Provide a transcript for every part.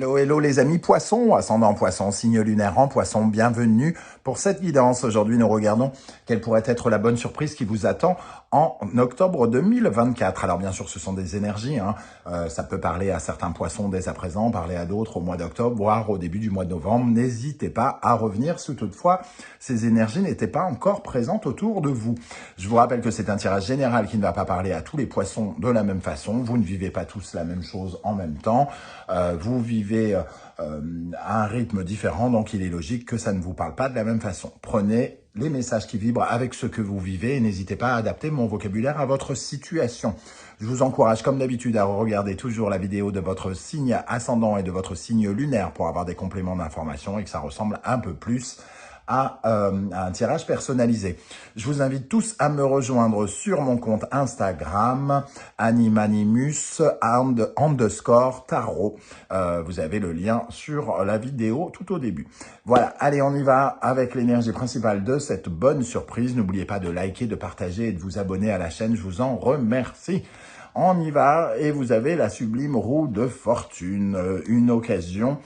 Hello, hello les amis poissons, ascendant poisson, signe lunaire en poisson, bienvenue pour cette guidance. Aujourd'hui, nous regardons quelle pourrait être la bonne surprise qui vous attend en octobre 2024. Alors bien sûr, ce sont des énergies, ça peut parler à certains poissons dès à présent, parler à d'autres au mois d'octobre, voire au début du mois de novembre. N'hésitez pas à revenir si toutefois ces énergies n'étaient pas encore présentes autour de vous. Je vous rappelle que c'est un tirage général qui ne va pas parler à tous les poissons de la même façon. Vous ne vivez pas tous la même chose en même temps. Vous vivez à un rythme différent, donc il est logique que ça ne vous parle pas de la même façon. Prenez les messages qui vibrent avec ce que vous vivez et n'hésitez pas à adapter mon vocabulaire à votre situation. Je vous encourage comme d'habitude à regarder toujours la vidéo de votre signe ascendant et de votre signe lunaire pour avoir des compléments d'information et que ça ressemble un peu plus à un tirage personnalisé. Je vous invite tous à me rejoindre sur mon compte Instagram, @animanimus_tarot. Vous avez le lien sur la vidéo tout au début. Voilà, allez, on y va avec l'énergie principale de cette bonne surprise. N'oubliez pas de liker, de partager et de vous abonner à la chaîne. Je vous en remercie. On y va et vous avez la sublime roue de fortune, une occasion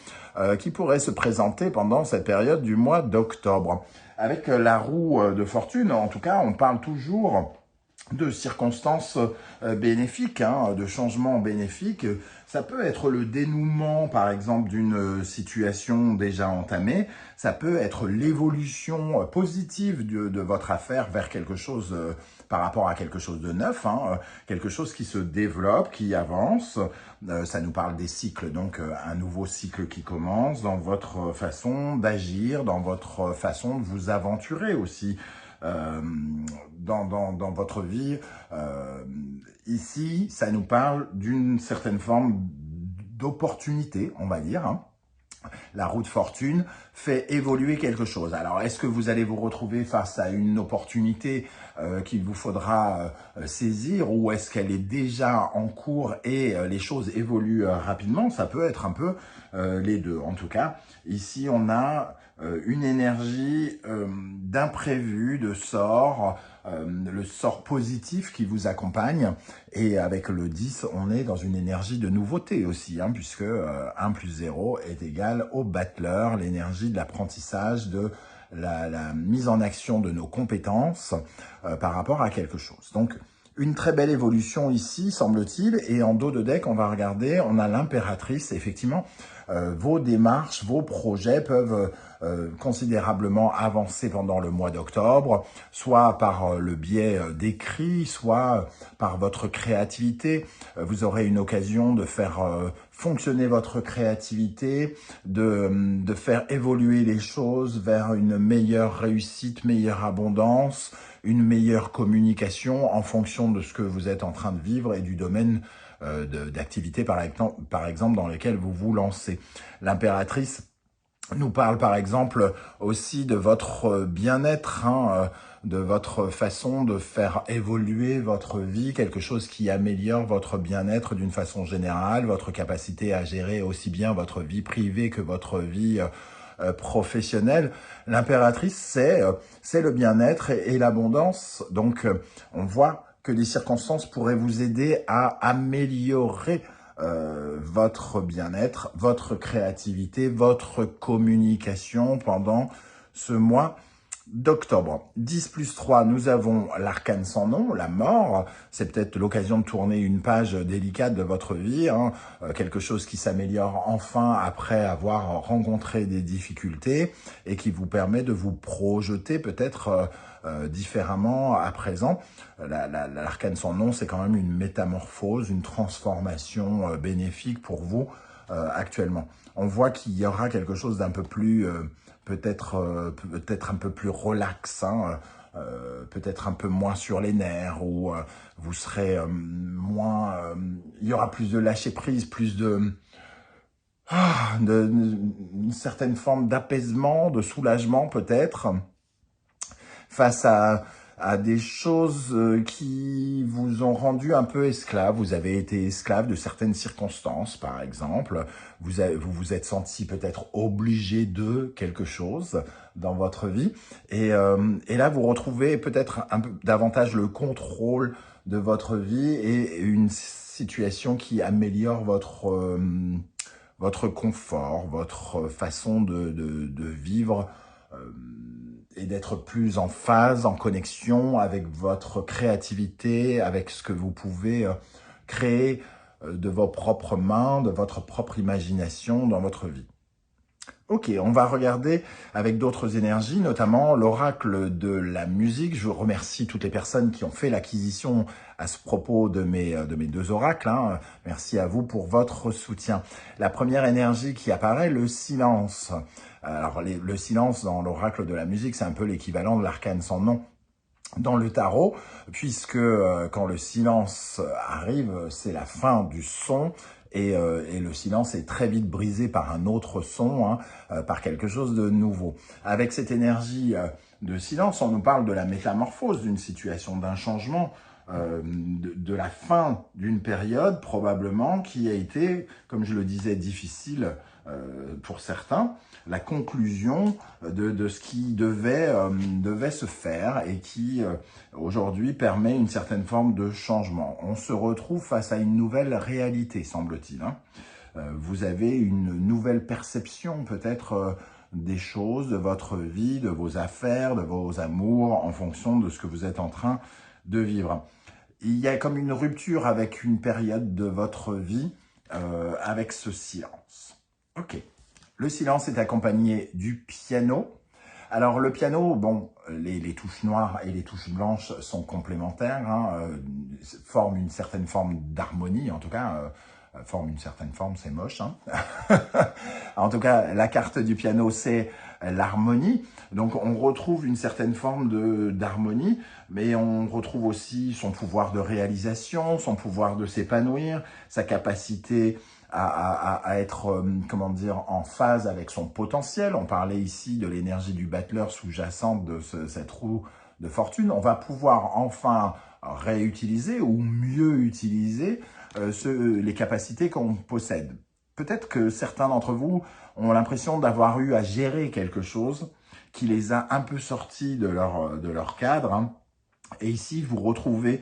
qui pourrait se présenter pendant cette période du mois d'octobre. Avec la roue de fortune, en tout cas, on parle toujours de circonstances bénéfiques, de changements bénéfiques. Ça peut être le dénouement, par exemple, d'une situation déjà entamée. Ça peut être l'évolution positive de votre affaire vers quelque chose, par rapport à quelque chose de neuf, quelque chose qui se développe, qui avance. Ça nous parle des cycles, donc un nouveau cycle qui commence dans votre façon d'agir, dans votre façon de vous aventurer aussi. Dans votre vie. Ici, ça nous parle d'une certaine forme d'opportunité, on va dire. La roue de fortune fait évoluer quelque chose. Alors, est-ce que vous allez vous retrouver face à une opportunité qu'il vous faudra saisir ou est-ce qu'elle est déjà en cours et les choses évoluent rapidement? Ça peut être un peu les deux. En tout cas, ici, on a une énergie d'imprévu, de sort, le sort positif qui vous accompagne. Et avec le 10, on est dans une énergie de nouveauté aussi, puisque 1 plus 0 est égal au battleur, l'énergie de l'apprentissage, de la mise en action de nos compétences par rapport à quelque chose. Donc, une très belle évolution ici, semble-t-il. Et en dos de deck, on va regarder, on a l'impératrice. Effectivement, vos démarches, vos projets peuvent considérablement avancer pendant le mois d'octobre, soit par le biais d'écrits, soit par votre créativité. Vous aurez une occasion de faire fonctionner votre créativité, de faire évoluer les choses vers une meilleure réussite, meilleure abondance, une meilleure communication en fonction de ce que vous êtes en train de vivre et du domaine d'activité, par exemple, dans lequel vous vous lancez. L'impératrice nous parle, par exemple, aussi de votre bien-être, de votre façon de faire évoluer votre vie, quelque chose qui améliore votre bien-être d'une façon générale, votre capacité à gérer aussi bien votre vie privée que votre vie professionnelle. L'impératrice, c'est le bien-être et l'abondance. Donc, on voit que les circonstances pourraient vous aider à améliorer votre bien-être, votre créativité, votre communication pendant ce mois d'octobre. 10 plus 3, nous avons l'arcane sans nom, la mort. C'est peut-être l'occasion de tourner une page délicate de votre vie, quelque chose qui s'améliore enfin après avoir rencontré des difficultés et qui vous permet de vous projeter peut-être différemment à présent. L'arcane sans nom, c'est quand même une métamorphose, une transformation bénéfique pour vous actuellement. On voit qu'il y aura quelque chose d'un peu plus... peut-être un peu plus relax, peut-être un peu moins sur les nerfs, ou vous serez moins... il y aura plus de lâcher-prise, plus une certaine forme d'apaisement, de soulagement peut-être, face à des choses qui vous ont rendu un peu esclave. Vous avez été esclave de certaines circonstances, par exemple. Vous vous êtes senti peut-être obligé de quelque chose dans votre vie. Et là, vous retrouvez peut-être un peu davantage le contrôle de votre vie et une situation qui améliore votre confort, votre façon de vivre et d'être plus en phase, en connexion avec votre créativité, avec ce que vous pouvez créer de vos propres mains, de votre propre imagination dans votre vie. Ok, on va regarder avec d'autres énergies, notamment l'oracle de la musique. Je remercie toutes les personnes qui ont fait l'acquisition à ce propos de mes deux oracles. Hein. Merci à vous pour votre soutien. La première énergie qui apparaît, le silence. Alors, le silence dans l'oracle de la musique, c'est un peu l'équivalent de l'arcane sans nom dans le tarot, puisque quand le silence arrive, c'est la fin du son, et le silence est très vite brisé par un autre son, hein, par quelque chose de nouveau. Avec cette énergie de silence, on nous parle de la métamorphose d'une situation, d'un changement, de la fin d'une période probablement qui a été, comme je le disais, difficile pour certains, la conclusion de ce qui devait se faire et qui aujourd'hui permet une certaine forme de changement. On se retrouve face à une nouvelle réalité, semble-t-il. Hein. Vous avez une nouvelle perception peut-être des choses, de votre vie, de vos affaires, de vos amours, en fonction de ce que vous êtes en train de vivre. Il y a comme une rupture avec une période de votre vie, avec ce silence. Ok. Le silence est accompagné du piano. Alors le piano, bon, les touches noires et les touches blanches sont complémentaires, hein, forment une certaine forme d'harmonie, en tout cas, forment une certaine forme, c'est moche. Hein. En tout cas, la carte du piano, c'est l'harmonie. Donc on retrouve une certaine forme d'harmonie, mais on retrouve aussi son pouvoir de réalisation, son pouvoir de s'épanouir, sa capacité à être, comment dire, en phase avec son potentiel. On parlait ici de l'énergie du battleur sous-jacente de cette roue de fortune. On va pouvoir enfin réutiliser ou mieux utiliser les capacités qu'on possède. Peut-être que certains d'entre vous ont l'impression d'avoir eu à gérer quelque chose qui les a un peu sortis de leur cadre. Hein. Et ici, vous retrouvez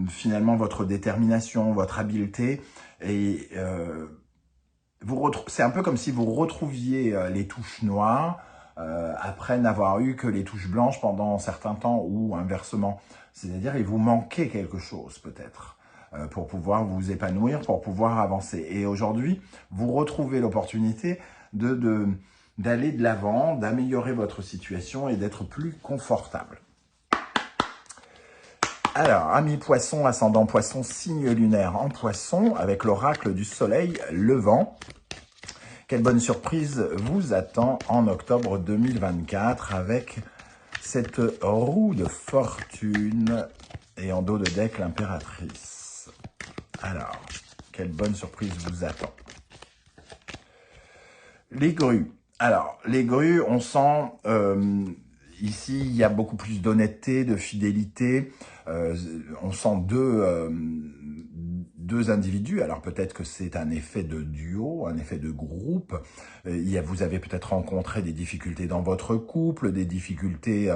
finalement votre détermination, votre habileté, et c'est un peu comme si vous retrouviez les touches noires après n'avoir eu que les touches blanches pendant un certain temps, ou inversement. C'est-à-dire, il vous manquait quelque chose peut-être pour pouvoir vous épanouir, pour pouvoir avancer. Et aujourd'hui, vous retrouvez l'opportunité d'aller de l'avant, d'améliorer votre situation et d'être plus confortable. Alors, amis poissons, ascendant poisson, signe lunaire en poisson, avec l'oracle du soleil levant. Quelle bonne surprise vous attend en octobre 2024 avec cette roue de fortune et en dos de deck l'impératrice. Alors, quelle bonne surprise vous attend. Les grues. Alors, les grues, on sent... ici, il y a beaucoup plus d'honnêteté, de fidélité. On sent deux individus. Alors peut-être que c'est un effet de duo, un effet de groupe. Vous avez peut-être rencontré des difficultés dans votre couple, des difficultés...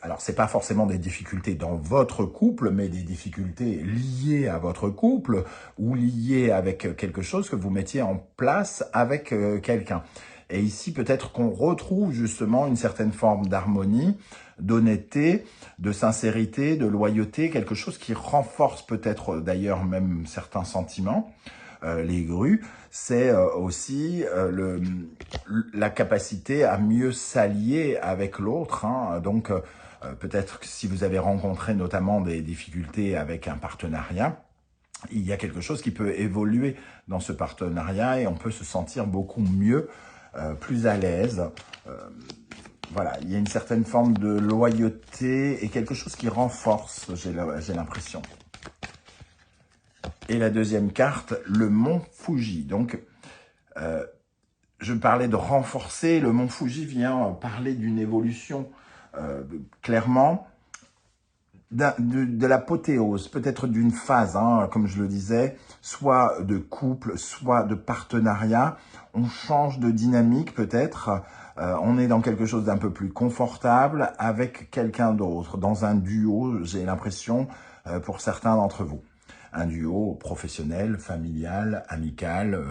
alors, c'est pas forcément des difficultés dans votre couple, mais des difficultés liées à votre couple ou liées avec quelque chose que vous mettiez en place avec quelqu'un. Et ici, peut-être qu'on retrouve justement une certaine forme d'harmonie, d'honnêteté, de sincérité, de loyauté, quelque chose qui renforce peut-être d'ailleurs même certains sentiments. Les grues, c'est aussi la capacité à mieux s'allier avec l'autre. Hein. Donc, peut-être que si vous avez rencontré notamment des difficultés avec un partenariat, il y a quelque chose qui peut évoluer dans ce partenariat et on peut se sentir beaucoup mieux, plus à l'aise. Voilà, il y a une certaine forme de loyauté et quelque chose qui renforce, j'ai l'impression. Et la deuxième carte, le mont Fuji. Donc, je parlais de renforcer, le mont Fuji vient parler d'une évolution, clairement, de l'apothéose, peut-être d'une phase, hein, comme je le disais, soit de couple, soit de partenariat. On change de dynamique peut-être, on est dans quelque chose d'un peu plus confortable avec quelqu'un d'autre, dans un duo, j'ai l'impression, pour certains d'entre vous. un duo professionnel, familial, amical,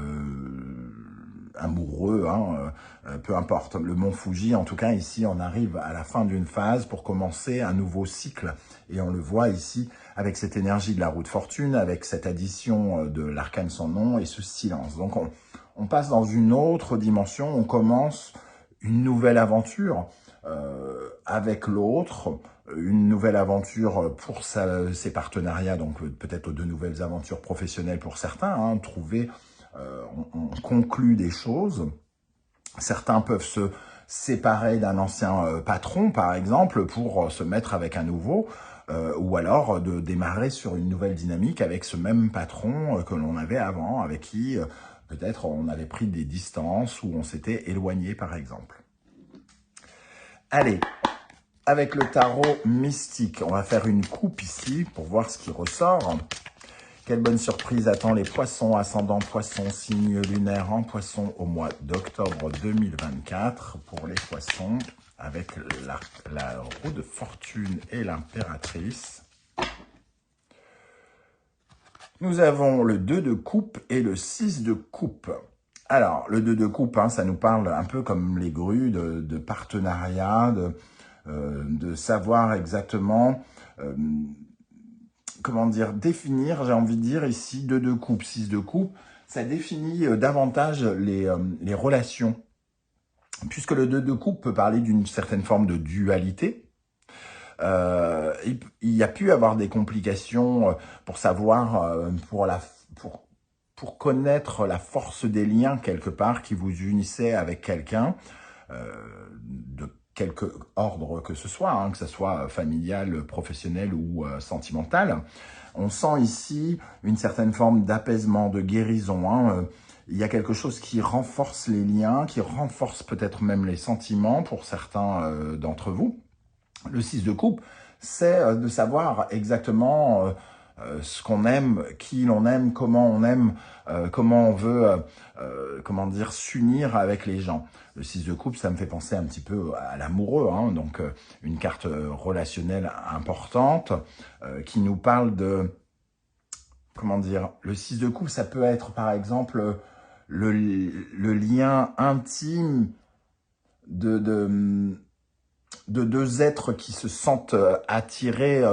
amoureux, hein, peu importe. Le mont Fuji, en tout cas, ici, on arrive à la fin d'une phase pour commencer un nouveau cycle. Et on le voit ici avec cette énergie de la roue de fortune, avec cette addition de l'arcane sans nom et ce silence. Donc, on passe dans une autre dimension, on commence une nouvelle aventure avec l'autre, une nouvelle aventure pour ses partenariats, donc peut-être de nouvelles aventures professionnelles pour certains, hein, trouver... on conclut des choses. Certains peuvent se séparer d'un ancien patron, par exemple, pour se mettre avec un nouveau, ou alors de démarrer sur une nouvelle dynamique avec ce même patron que l'on avait avant, avec qui peut-être on avait pris des distances ou on s'était éloigné, par exemple. Allez, avec le tarot mystique, on va faire une coupe ici pour voir ce qui ressort. Quelle bonne surprise attend les poissons, ascendant poissons, signe lunaire en poissons au mois d'octobre 2024 pour les poissons avec la roue de fortune et l'impératrice. Nous avons le 2 de coupe et le 6 de coupe. Alors, le 2 de coupe, hein, ça nous parle un peu comme les grues de partenariat, de savoir exactement... comment dire, définir, j'ai envie de dire ici, 2 de coupe, 6 de coupe, ça définit davantage les relations. Puisque le 2 de coupe peut parler d'une certaine forme de dualité, il y a pu avoir des complications pour savoir, pour connaître la force des liens quelque part qui vous unissait avec quelqu'un, de quelque ordre que ce soit, hein, que ce soit familial, professionnel ou sentimental. On sent ici une certaine forme d'apaisement, de guérison. Hein. Il y a quelque chose qui renforce les liens, qui renforce peut-être même les sentiments pour certains d'entre vous. Le 6 de coupe, c'est de savoir exactement ce qu'on aime, qui l'on aime, comment on veut, comment dire, s'unir avec les gens. Le 6 de coupe, ça me fait penser un petit peu à l'amoureux, hein, donc une carte relationnelle importante qui nous parle de, comment dire, le 6 de coupe, ça peut être par exemple le lien intime de deux êtres qui se sentent attirés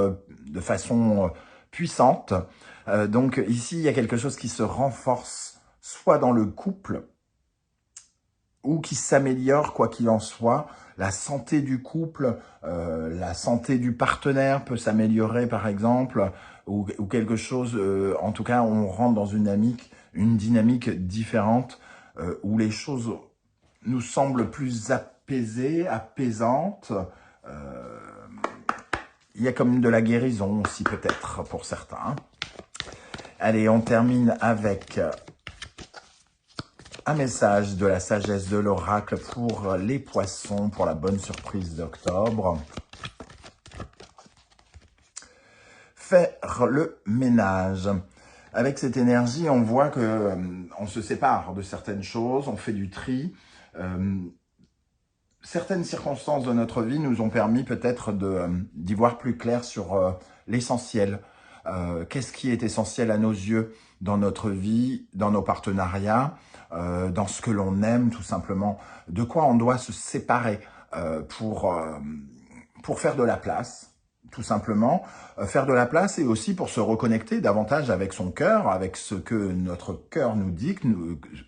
de façon puissante. Donc ici, il y a quelque chose qui se renforce, soit dans le couple, ou qui s'améliore, quoi qu'il en soit. La santé du couple, la santé du partenaire peut s'améliorer, par exemple, ou quelque chose, en tout cas, on rentre dans une dynamique différente, où les choses nous semblent plus apaisées, apaisantes. Il y a comme de la guérison aussi, peut-être, pour certains. Allez, on termine avec un message de la sagesse de l'oracle pour les poissons, pour la bonne surprise d'octobre. Faire le ménage. Avec cette énergie, on voit que on se sépare de certaines choses, on fait du tri. Certaines circonstances de notre vie nous ont permis peut-être d'y voir plus clair sur l'essentiel. Qu'est-ce qui est essentiel à nos yeux dans notre vie, dans nos partenariats, dans ce que l'on aime tout simplement. De quoi on doit se séparer pour faire de la place, tout simplement. Faire de la place et aussi pour se reconnecter davantage avec son cœur, avec ce que notre cœur nous dicte,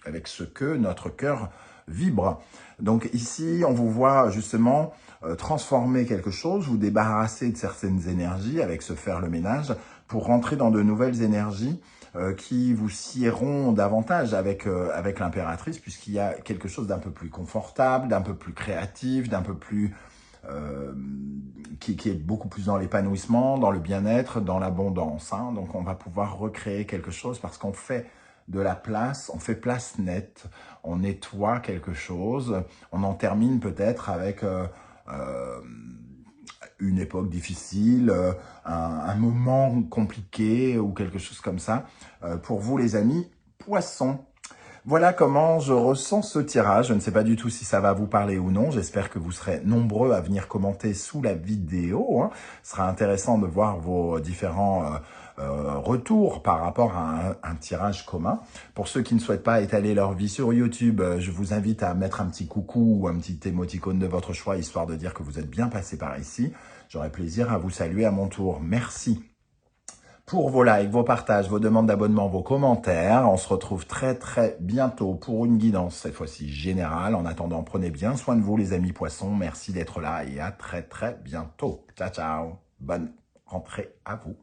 avec ce que notre cœur vibre. Donc ici, on vous voit justement transformer quelque chose, vous débarrasser de certaines énergies avec ce faire le ménage pour rentrer dans de nouvelles énergies qui vous siéront davantage avec l'impératrice, puisqu'il y a quelque chose d'un peu plus confortable, d'un peu plus créatif, d'un peu plus qui est beaucoup plus dans l'épanouissement, dans le bien-être, dans l'abondance. Hein. Donc on va pouvoir recréer quelque chose parce qu'on fait de la place, on fait place nette, on nettoie quelque chose, on en termine peut-être avec une époque difficile, un moment compliqué ou quelque chose comme ça. Pour vous les amis, poissons. Voilà comment je ressens ce tirage. Je ne sais pas du tout si ça va vous parler ou non. J'espère que vous serez nombreux à venir commenter sous la vidéo, hein. Ce sera intéressant de voir vos différents retours par rapport à un tirage commun. Pour ceux qui ne souhaitent pas étaler leur vie sur YouTube, je vous invite à mettre un petit coucou ou un petit émoticône de votre choix, histoire de dire que vous êtes bien passé par ici. J'aurai plaisir à vous saluer à mon tour. Merci pour vos likes, vos partages, vos demandes d'abonnement, vos commentaires. On se retrouve très très bientôt pour une guidance, cette fois-ci générale. En attendant, prenez bien soin de vous les amis poissons. Merci d'être là et à très très bientôt. Ciao ciao. Bonne rentrée à vous.